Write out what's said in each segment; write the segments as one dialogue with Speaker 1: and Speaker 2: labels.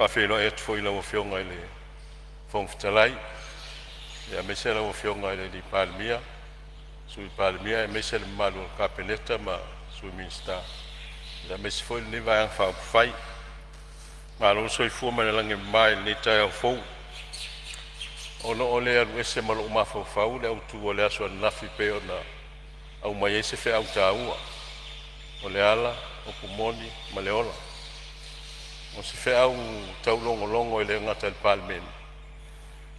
Speaker 1: Faleo'o e foi la Afioga le fonftalai ya mese la Afioga le di Palemene sui Palemene e mese le malu kapeleta ma sui minsta ya mese foi ni vai fa fai malu soi fu ma la ngai ni ta fo ono ole alu ese malu ma fa le autu ole aso na fi pe ona au mai ese fe au taua ole ala o pumoni maleola o se fe au tau longo ele ngata Palemene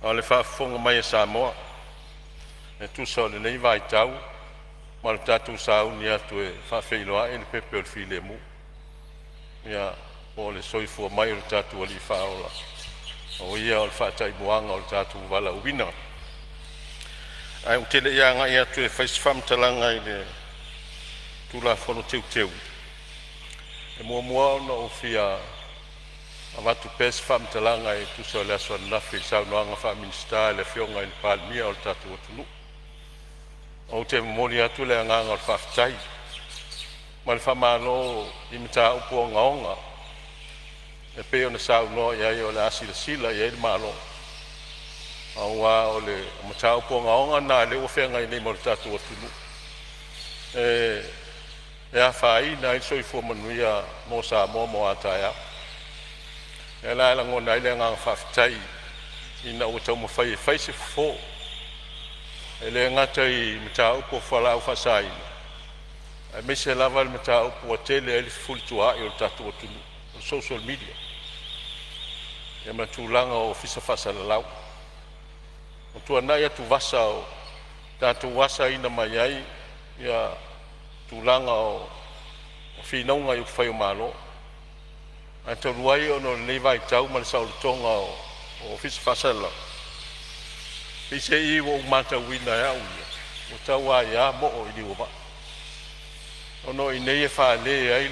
Speaker 1: ole fa fonga mai Samoa e tu so le nei vai tau ma tatu sa unia tu e fa Faleo'o e le pepe o file mu ya o le soifua mai o tatu ali fa ola o ia o fa tai buanga o tatu wala ubina ai o tele ia nga ia tu e fa fam talanga i le tu la fono teu e mo no fia avatu pes fam talanga e tu so le so na fi Saunoaga fa minsta le Afioga i Palemene o tatu tulu o te moni atu le nga o fa tai ma le fa malo i mta upo ngaonga e pe ona Saunoaga ia o le asila ia le malo au o le mta upo ngaonga na le o fenga i le mo tatu tulu e a fai na i soifua manuia mo sa mo ataia e la ngona ile nga fafitai ina o tau mawhai e whaise fo e le ngata i mta upo whala au whasai e mese lava le mta upo a tele e le fulitua i o tatu o tunu o social media e matulanga o fisa whasalalau o tua nai atu vasa o tatu wasa ina mai ai ia tulanga o whinaunga i whai o malo a tolu ai ono le vai tau ma le saulotonga o fisa fasala pise i o mata wina ya uia o tau ai a mo o ili wama ono i nei e whaale ai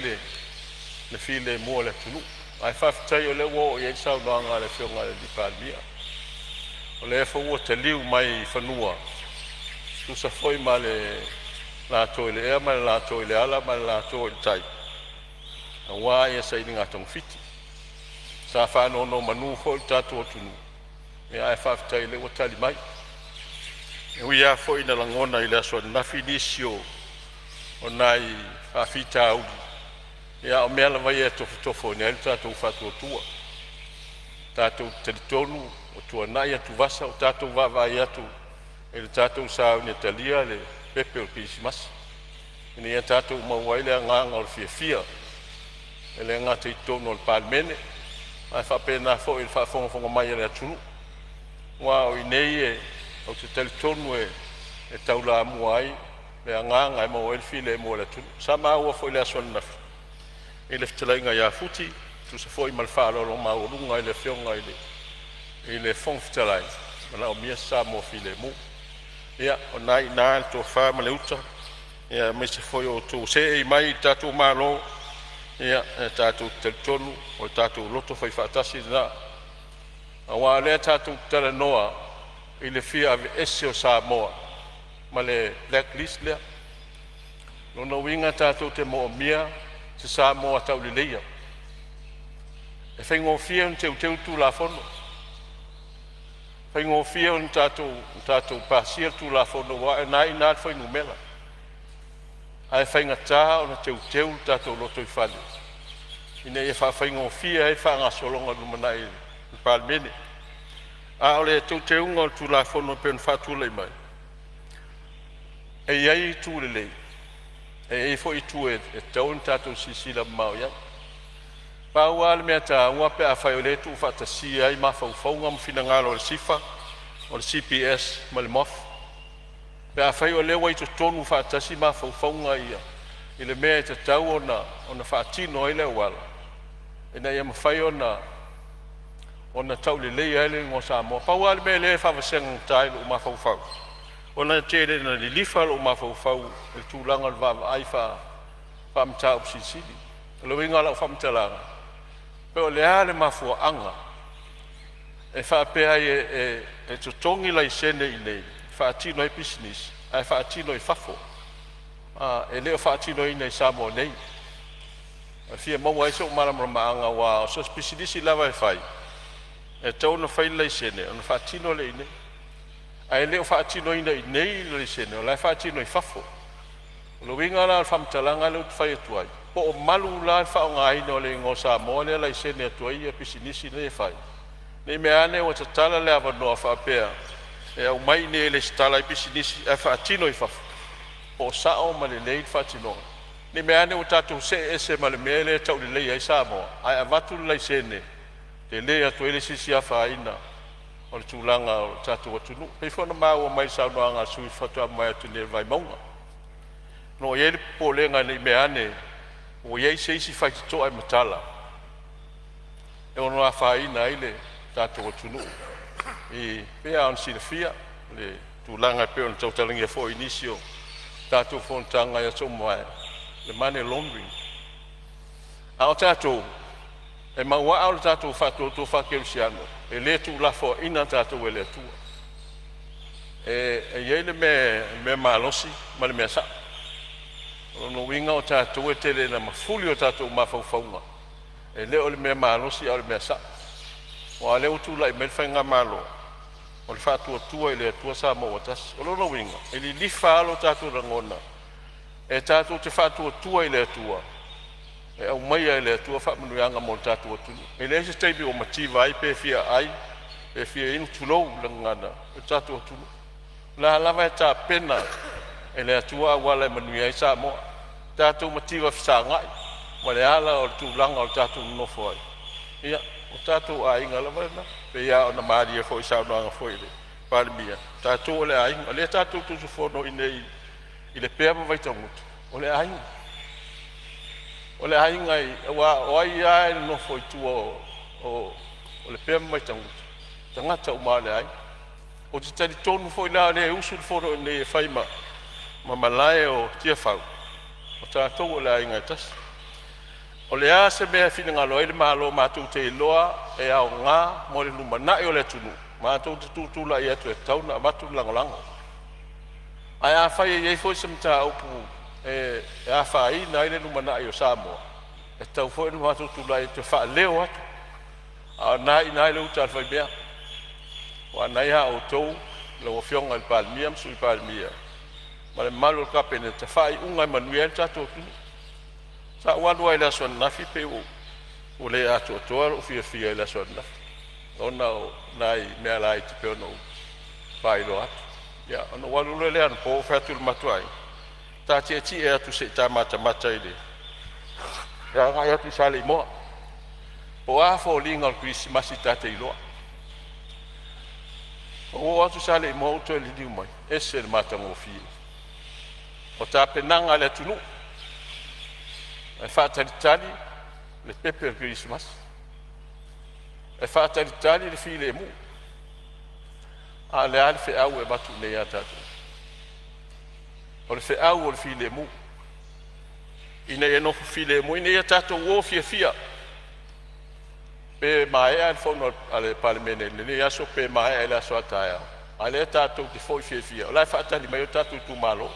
Speaker 1: le file mua le tulu ai whaftai o le wo i e Saunoaga le Afioga le di Palemene o le efo ua te liu mai whanua tusa foi ma le lato ile ea ma le lato ile ala ma le lato ile tai a wā ia sa ini ngatong fiti sa whano no manu hoi tatu o tunu e ai whaftai le o tali mai e ui a foi na langona ile aso na finisio o nai whawhita auli e a o mea la vai e tofo ne ele tatu whatu o tua tatu teritonu o tua nai atu vasa o tatu vavai atu ele tatu sa unia talia le pepe o Christmas ini ia tatu mauai le nganga o fia ele ngata i tono o Palemene ai whapena fo il whafonga mai ele atunu wa o inei e o te teritonu e taula amuai le nganga e mau elfi le mo le atunu sa ua fo ile asona nafi ele ftalainga ia futi tu se fo i malfalo lo mau lunga ile Afioga ile fong ftalai mana o mia sa mo file mu ia o nai na to fa ma le uta ia me se foi o tu se mai tatu malo ia tatu teltonu o tatu loto fai fatasi na awa le tatu tele noa ile fia ave ese o Samoa ma le blacklist le no winga tatu te mo mia se Samoa tau le leia e fengo fia un teu tu la fono fengo fia un tatu pasia tu la fono wa nai na foi numela ai whainga tā o na teu tātou loto i whale. Ina e whainga fia e whainga solonga lumana i Palemene. A ole teu ngā tu la whono pen whatulei mai. E iai tu le lei. E fo i tu e taun tātou sisila mau ia. Pau ale mea tā ua pe a whai o le tu whatasi ai ma whauwhaunga mwhina ngālo le sifa o le CPS ma le mof. Pe a whai o lewa i to tonu whaatasi ma whauwhaunga ia. I le mea te tau o na whaatino i le wala. E na ia mawhai o na tau le leia ele ngō Samoa. Pau ale mea le whawaseng tai lo ma whauwhau. O na tere na li lifa lo ma whauwhau. E tūlanga le wawa ai whamta o sisili. Lo inga lau whamtalanga. Pe o le ale ma fuaanga. E whaapea e tutongi lai sene i nei. Whaatino i business, ai whaatino i whafo. E leo whaatino i nei Samoa nei. Afia mau ai so mala maanga wa so specialist lava fai. E tau na fai lai sene, ona fatino le ine. Ai le fatino ine nei le sene, la fatino I fafo. Lo winga la famtalanga le fai tuai. Po malu la fa ngai no le ngosa mo le lai sene tuai e pisinisi le fai. Nei me ane o tatala le ava no fa pea. E au mai ne le stala I pisinisi e fatino I fafo. Po sao ma le nei fatino. Ni me ane o tatu se ese ma le mele tau le lei ai samo. Ai avatu lai sene. Te lei atu ele sisi a whaina. O le tūlanga o tatu o tunu. Pei whana mau o mai Saunoaga sui whatua mai atu ne vai maunga. No e le polenga ni me ane. O iei se isi whaiti toa I matala. E ono a whaina ele tatu o tunu. I pea on sina fia. Le tūlanga peo na tautalangi a fo inisio. Tatu fontanga ya somoa. Le money laundering. Ao tātou, e maua ao le tātou whātou tō whakerusiano, e le tū lafo ina tātou e le tua. E iei le me malosi, ma le mea sa. Ono winga o tātou e tele na mafuli o tātou mawhauwhaunga. E le o le me malosi ao le mea sa. O a leo tū lai me whainga malo. O le whātua tua e le tua sa mo o tas. O lono winga, e li lifa alo tātou rangona. E tātou te whātua tua I le atua. E au mai ai le atua whamanuianga mo le tātua tunu. E le se teibi o mativa ai pe fia ai, pe fia inu tulou langana, e tātua tunu. La lava e tā pena, e le atua wala e manui ai sa moa. Tātou mativa fisa ngai, ma le ala o le tūlanga o le tātou nofo ai. Ia, o tātou a inga lava na, pe ia o na maari e fo I Saunoaga fo I le Palemene. Tātou o le a inga, le tātou tusu fono I nei, I le pea vai tamutu. O le ainga. O le ainga o ai ai no foi tu o le pea vai tamutu. Tangata o ma le ainga. O te tari tonu foi la le usu foro ne faima. Ma malae o tia fau. O tātou o le ainga tas. O le a se mea fina ngalo ele malo matou te loa e au ngā mo le lumana o le tunu. Matou te tutula I atu e tauna matu langolango. Ai a whai e foi se mta upu e a whai na ile lumana I o Samoa. E tau foi no matu tula I te wha leo atu. A nai nai le uta alwhai mea. Wa nai ha o tou le o fionga I Palemene sui Palemene. Ma le malo ka pene te whai unga I manuel tato tunu. Sa wanu ai la son nafi pe o le atu o toa o fia fia I la son nafi. Ona o nai mea lai te peo no whai lo atu. Ya, ono walu le an po fatu matuai. Ta ti e atu se ta mata I le. Ya nga atu sale mo. Po a fo linga Christmas ta te ilo. O atu sale mo to le di mai. Ese le mata mo fi. O ta penanga le tunu. E fata tali le pepe Christmas. E fata tali le fi le mu. A le alfe au e batu le ia tatu. O le fe au o le fi le mu. Ina e no fi le mu, ina ia tatu o fia fia. Pe mai al fono ale Palemene, le ia so pe mai ele aso ataia. Ale tatu te foi fia fia. O la fata li mai tatu itumalo.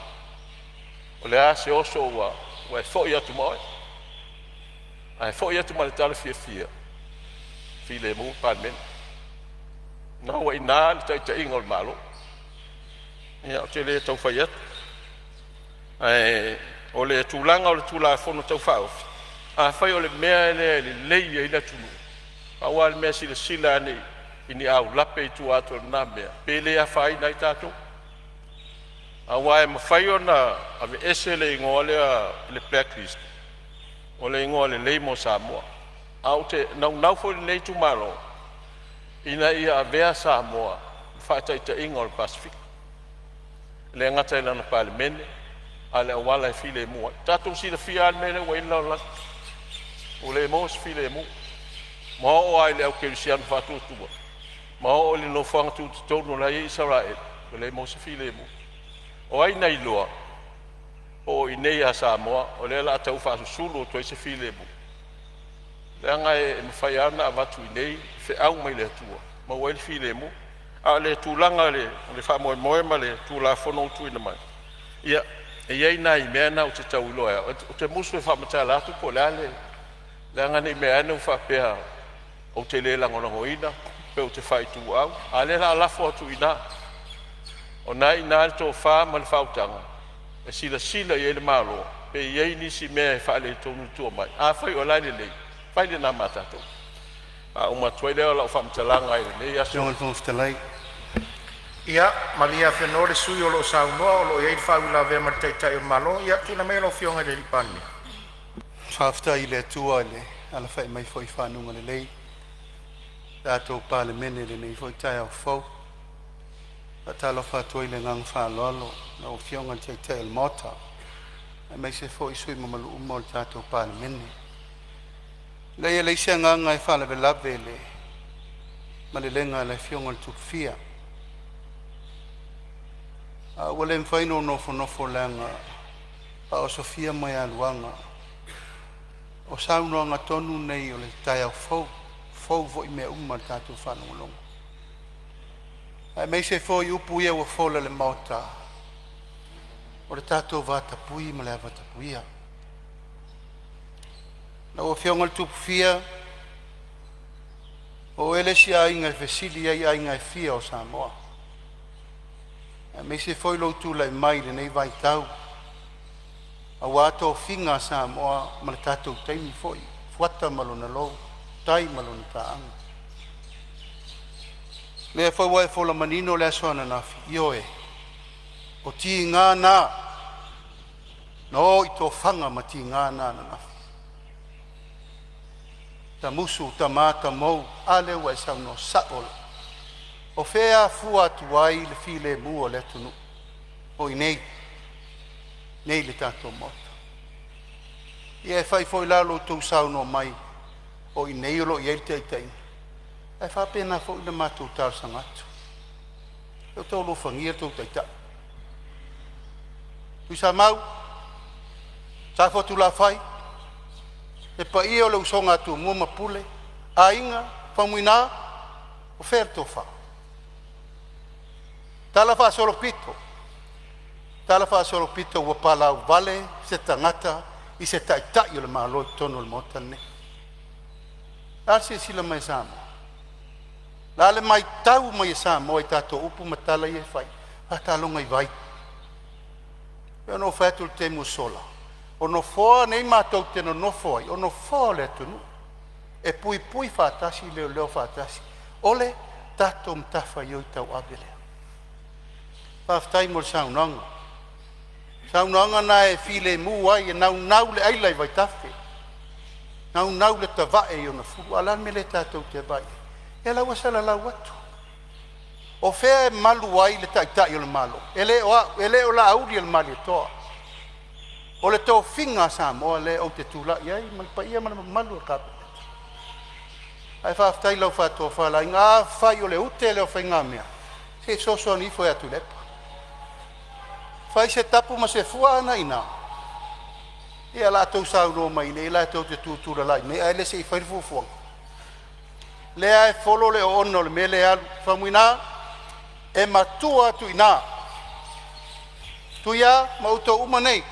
Speaker 1: O le a se oso wa e foi atu mai. Ai foi atu mai tala fia fia. Fi le mu Palemene. Na wa ina te ingol malo. Ia te le tau fai atu. O le tūlanga o le tūla fono tau whao. A whai o le mea le leia I la tunu. A wā le mea sila sila ane ini au lape I tu ato na mea. Pele a whai nai tātou. A wā e mawhai o na ave ese le ingoa le blacklist. O le ingoa le leimo Samoa. Au te nau fo le nei tu malo. Ina ia avea Samoa. Whaitai te ingoa le Pacific. Le ngata I lana Palemene. Ale wala e file mua. Tatou si le fia mele wa ila la. O le mo file mu. Ma o ai le au kerisian fatu tua. Ma o le no fanga tu tonu la Israel. O le mo file mu. O ai nei loa. O I nei a Samoa. O le la tau fa sulu to se file mu. Le anga e mfai ana avatu I nei fe au mai le tua. Ma o le file mu. A le tūlanga le fa moe ma le tūla fono tu ina mai. Ia. E iei nai mea na o te tau loa. O te musu e whamatala atu po le ale Le ngani me anu fa pea o te le lango lango ina pe o te fai tu au ale la la fo tu ina o nai na to fa mal fautanga e sila sila ye le malo pe ye ni si me fa le to nu tu mai a fai o la le fai le na mata to a uma toile o la fa mtalanga ile ya
Speaker 2: Jongen van Ftalai.
Speaker 3: Ia, malia whenore sui o lo Saunoaga o lo iei whaula vea marteitai o malo, ia tuna mea lo fionga le ripani.
Speaker 2: Whaftai le tua le, ala whai mai foi whanunga le lei. Tātou Palemene le nei foi tai au fau. A talo whatoi le ngang whalolo, na o fionga teitai al mota. A mai se foi sui mamalu umo le tātou Palemene. Lei e leisia nganga e whala velave le, ma le lenga le fionga le Tupufia. Wale mfaino nofo langa pa o Sofia mai aluanga o Saunoaga tonu nei o le tai au fau vo i mea uma le tātou whanongolongo. Ai mei se fo i upu ia ua fola le maota o le tātou vatapui ma le avatapuia. Na ua fionga le Tupufia o ele si ainga e vesili ai ainga e fia o Samoa. Me se foi lo tu lai mai le nei vai tau. A wato finga sa moa ma tatou taimi foi. Fuata malona lo, tai malona taanga. Le foi wai fola manino le aswana nafi. Ioe. O ti ngā nā. No i tō whanga ma ti ngā nā na nafi. Ta musu, ta mā, ta mou. Ale wai sau no saola. O fea fua tuai le file mua le tunu. O i nei le tato mota. Ia e fai foi lalo tau sauno mai. O i nei lo i el te aitai. E fa pena foi le matou tal sangatu. Eu tau lo fangia tau taita. Tui sa mau. Sa fotu la fai. E pa ia o le usonga tu mua mapule. A inga, Faumuina, o fer tofa. Tala fa solo pito ua pala u vale se tangata i se taitai o le malo tono le motane. Ase sila mai samo. La le mai tau mai samo i tato upu matala i e fai. Atalonga i vai. E ono fatu te musola. Ono foa nei matou te no foi. Ono foa le tunu. E pui fatasi leo fatasi. Ole tato mtafa yo i tau abele. Paftai mo Saunoaga. Saunoaga na e file mu ai e nau le ailai vai tafe. Nau le tavae i ona fulu. Alan me le tātou te vai. E lau asala lau atu. O fea e malu ai le taitai o le malo. E le o la auri le mali toa. O le tō finga Samoa le o te tula. Iai, malpa ia malu a kape. Ai whaftai lau whātua whala. Ngā whai o le ute le o whai ngā mea. Se soso ni foi atu lepa. Fai se tapu ma se fua ana ina. Ia la tau sauno mai nei, la tau te tūtura lai. Me ai le se i whai fufuang. Lea e folo le ono le me le alu. Faumuina e matua atu ina. Tuia ma uto uma nei.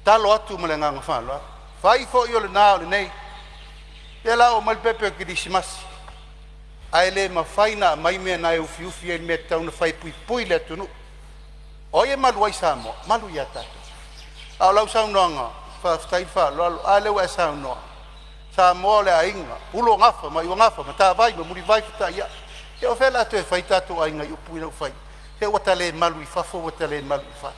Speaker 2: Talo atu ma le nganga whanua. Fai fo i o le nā o le nei. Ia la o malpepe o kirisimasi. Ai le mawhaina mai mea na e ufi e mea tauna whai pui le tunu. O e malu ai Samoa, malu ia tatu. Au lau Saunoaga, whaftai whalo, a leu e Saunoaga. Samoa le ainga, ulo ngafa, mai o ngafa, ma tā vai, ma muri vai fita ia. E o whela atu e whai tatu ainga i upu i nau whai. He wata le malu i whafo, wata le malu i whai.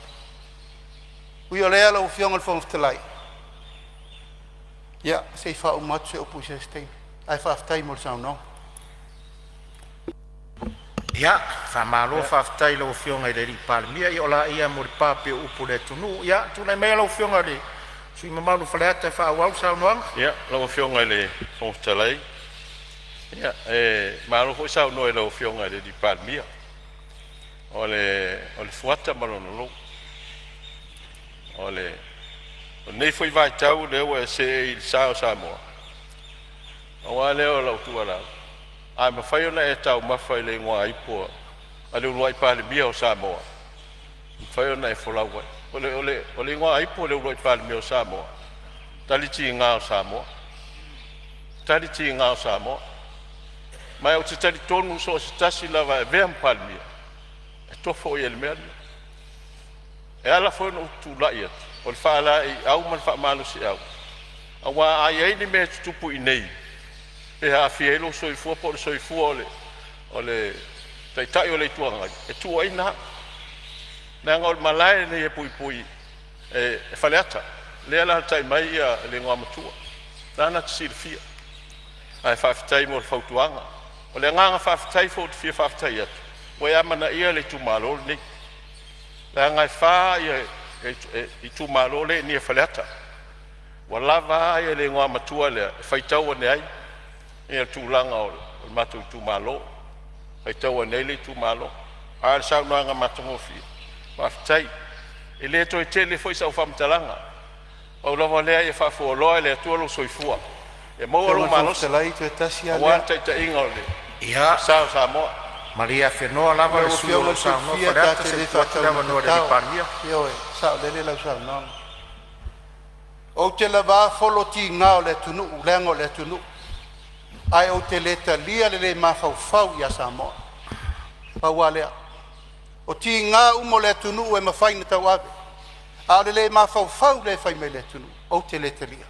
Speaker 2: Ui o lea lau fionga le whangaftalai. Ia, se i wha umatu se upu i se stein. Ai whaftai mo le Saunoaga.
Speaker 3: Ia, whamalo whaftai lau fionga i le Palemene, i ola ia mo le pape o upu le tunu. Ia, tūnei mea lau fionga le sui mamalu Faleata e whaawau Saunoaga.
Speaker 1: Ia, lau fionga i le whangaftalai. Ia, malo hoi Saunoaga i lau fionga i le Palemene. O le fuata malona lo. O nei foi vai tau leo e se i sao Samoa. O a leo lau tua lau. Ai ma fai ona e tau mawhai le ngā ipoa. A leo luai Palemene o Samoa. Fai ona e wholau wai. O le ngā ipoa leo luai Palemene o Samoa. taliti ngā o Samoa. Taliti ngā o Samoa. Mai o te tali tonu so se tasi lava e vea mpalmia. E tofo i ele mea. E ala foi no tūlai atu. O le whaala i au man whaamalo si au. A wā ai eini mea tutupu i nei. E ha fielo soifua po le soifua o le taitai o le tuangai. E tua ina. Nanga o le malae nei e pui pui. E Faleata. Lea la tai mai ia le ngā matua. Nana te silfia. Ai whawhitai mo le whautuanga. O le nganga whawhitai fo te fia whawhitai atu. Wa ia mana ia le itumalo nei. Le ngai wha ia itumalo le ni e Faleata. Wa lava ia le ngā matua le whaitau ane ai. Ia tūlanga o le matou itumalo. Whaitau ane le itumalo. A le Saunoaga matongofi. Whawhitai. E le to e tele foi sa whamtalanga. O lava lea e whafuoloa le atualo soifua. E maua lo malos. Wa taita inga o le.
Speaker 3: Ia.
Speaker 1: Sao Samoa.
Speaker 3: Maria Fenoa lava le suo Saunoa Faleata se tuatu lava no le Palemene.
Speaker 2: Io e sao le la Saunoa. O te lava foloti ngao le tunu lengo le tunu. Ai o te leta lia le mafau ia Samoa. Paualea. O ti ngā umo le tunu e mawhaina tau ave. A le mafau le whai me le tunu. O te leta lia.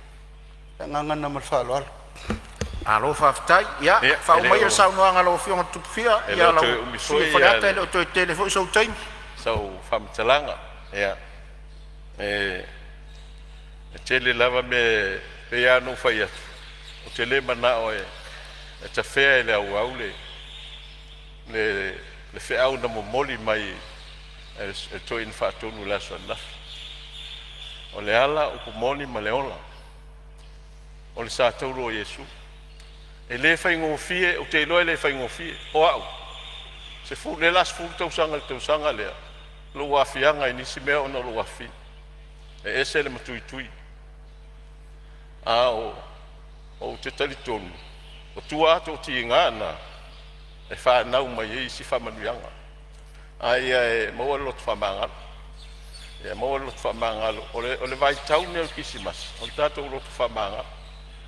Speaker 2: E ngangana malwhalo alo.
Speaker 3: Alo whawhitai, ia, whaumai le Saunoaga lo Afioga Tupufia, ia lau sui Faleata ele o toi tele fo sau taimi.
Speaker 1: Sau whamtalanga, ia. E tele lava me pe anu whai atu. O tele mana o e ta whea ele au le wheau na momoli mai e toi in whaatonu laso anafi. O le ala upu moni ma le ola. O le sa tauro o Yesu. E le whai ngofie, o te iloe le whai ngofie, o au. Se fu le las fu tausanga lea. Lo wafianga i nisi mea ona lo wafi. E ese le matui. A o te talitonu. O tua ato o ti ngana. E whanau mai e isi whamanuianga. Ai e maua lotu whamangalo. E maua lotu whamangalo. O le vai taune o kisimas. O le tatou lotu whamangalo.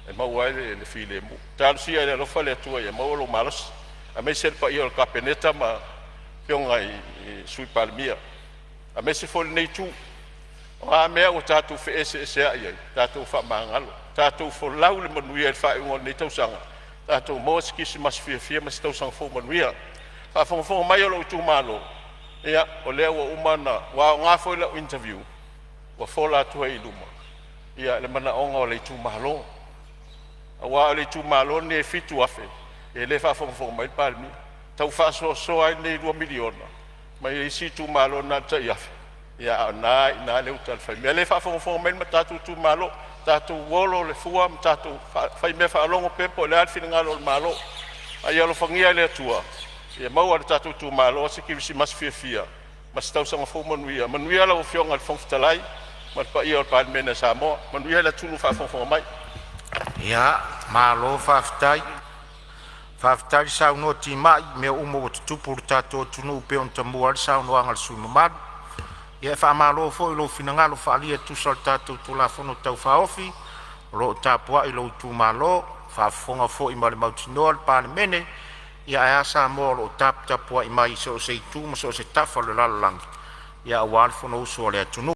Speaker 1: E maua le file mu. Tālu sia ele lofa le atua e maua lo malos. A me se pa ia o kapeneta ma pionga i sui Palemene. A me se fol nei tu. O a mea o tātou fe ese ai ai. Tātou whamangalo. Tātou fol lau le manuia e whae nei tausanga. Tātou mōs kisimas fia mas tausanga fo manuia. Whafonga mai o lo itumalo. Ia, o lea wa umana. Wa ngā foi la interview. Wa fola atua i luma. Ia, le mana onga o le itumalo. Wa le itumalo ne fitu afe. E le whafonga mai Palemene. Tau whaso ai nei 2 miliona. Mai e si itumalo na ta iafe. Ia, na le utal whai. Mea le whafonga mai matatu itumalo. Tātou wolo le fua, tātou whai mea whaalongo pepo, le alwhina ngalo le malo. Ai alo whangia le atua. Ia maua le tātou tu malo, se ki visi mas fia. Mas tausanga fo manuia. Manuia la o fionga le whongfitalai. Man pa ia o Palemene Samoa. Manuia le tunu whafonga mai.
Speaker 3: Ia, malo whawhitai. Whawhitai Saunoa ti mai, mea umo o tutupu le tātou tunu pe on tamua le Saunoaga le sui mamadu. Ia e whaamalo fo i lo finangalo whaalia tusal tātou tulafono tau whaofi, lo tāpua i lo tūmalo, whaafonga fo i male mautinoa le Palemene, ia e asa mo lo tāpua i mai so se tūma so se tafa le lalalangi. Ia awal fono uso le atunu.